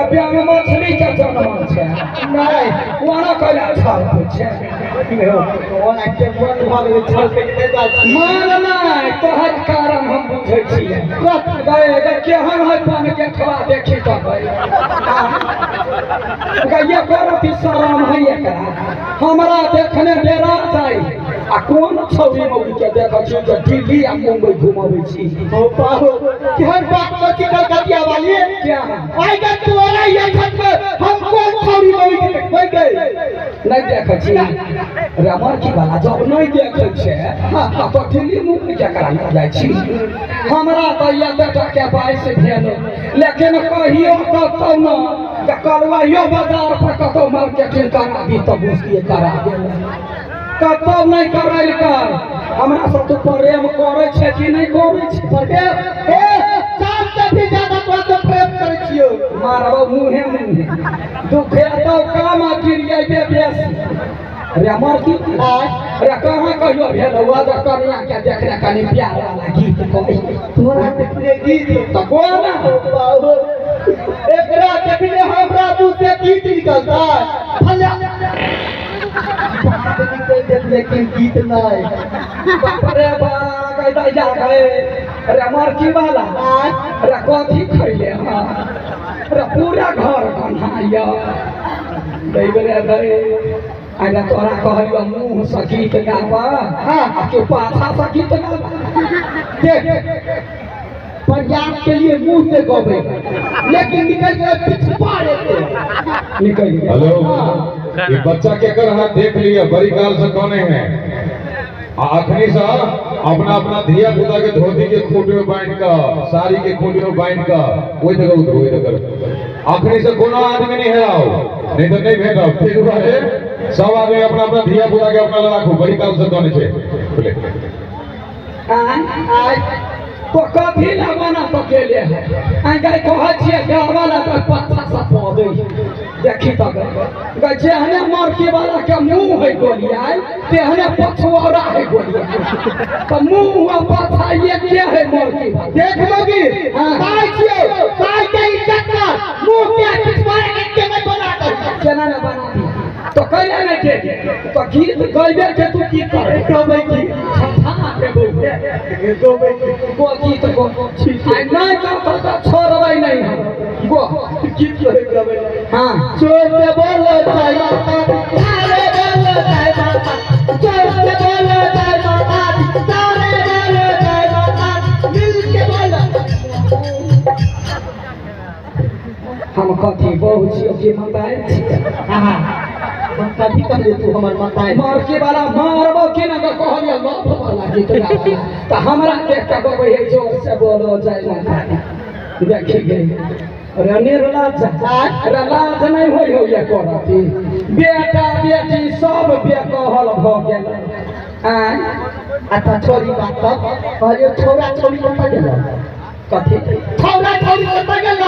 डबिया में मछली के जन्म छे नहीं वहां कइला छल छे ओना के मन भागे छल के दे दा मान नहीं तोहर कारण हम बुझै छियै कत गए केहन है पान के खवा देखी तो गैया करती शरम है एकरा हमरा देखने डेरा जाई आ कोन छौरी मौरी के देखै छी जे दिल्ली आ मुंबई घुमाबै छी हो पाहो केहन बात की कलकतिया वाली क्या आई का तोरा ये खत में हम कौन छौरी मौरी के देखबै गए नहीं देखै छी रमर की वाला जब नहीं देखै छै तो दिल्ली मुंबई के करा न जाय छी हमरा तो या बेटा के बाइस भेल लेकिन कहियो कतौ न करवाइयो बाजार पर कतौ मार्केटिंग करा दी तो बुझिए करा देल कतौ नहीं करैल कर हमरा सब तो प्रेम करे छै कि नहीं करे छै प्रेम ए चार से भी ज्यादा तो प्रेम करे छियो मारबो मुहे मुहे दुखे तो काम गिरिए बे बेस रे मर की रे कहां कहियो भेल हुआ तो कन्या के देखने कनी प्यार वाला गीत कहि तोरा देखले गीत तो कोन बाबू एकरा देखले हमरा मुंह से गीत निकलता भला लेकिन गीत नहीं रे बा कैदा जा गए रे मर की वाला रे कथी खइले हां रे पूरा घर बनाया दैबरे दे आइना तोरा कहलियो मुंह से गीत गावा हां के पाछा से गीत गावा देख प्रयास के लिए मुंह से गवे लेकिन निकल गए पिछपा लेते निकल गया हेलो ये बच्चा के कर हाथ देख लिया बड़ी काल से कौने हैं आखिरी सा अपना अपना धिया पुता के धोती के खूंटे में बांध कर साड़ी के खूंटे में बांध कर वही जगह आखिरी से कोनो आदमी नहीं है आओ नहीं तो नहीं भेटो ठीक बात है सब आदमी अपना अपना धिया पुता के अपना रखो बड़ी काल से कौने छे बोले आज तो कभी लगाना तो के लिए है गाय कह छिए गावाला तो पत्ता सा पौधे देखी तो गए जेहने मरकी वाला के मुंह है गोलिया तेहने पछुआरा है गोलिया तो मुंह हुआ पत्ता ये के है मरकी देख लोगी काय छियो काय के इज्जत कर मुंह के पिछवाड़े के नहीं बना कर केना न बना दी तो कहले न के तो गीत गइबे के तू की करे गबै की छठा के बोले गबै को गीत को आई नहीं करता तो छोड़बै नहीं हम गो गीत करे गबै हां जोर से बोलो जय माता सारे बोलो जय माता जोर से बोलो जय माता सारे बोलो जय माता मिल के बोलो हम कथी बहु छियो के मताए हां हम कथी कहले तू हमर मताए मरकी वाला मारबो के न कहलियो लफ वाला गीत गावा तो हमरा देख के गबै है जोर से बोलो जय माता देखी गई निर्लाज लाज नहीं होई हो ये करती बेटा बेटी सब बेकहल भ गेल अच्छा छोरी बात कहलियो छोरा छोरी को गेल कथी छोरा छोरी को गेल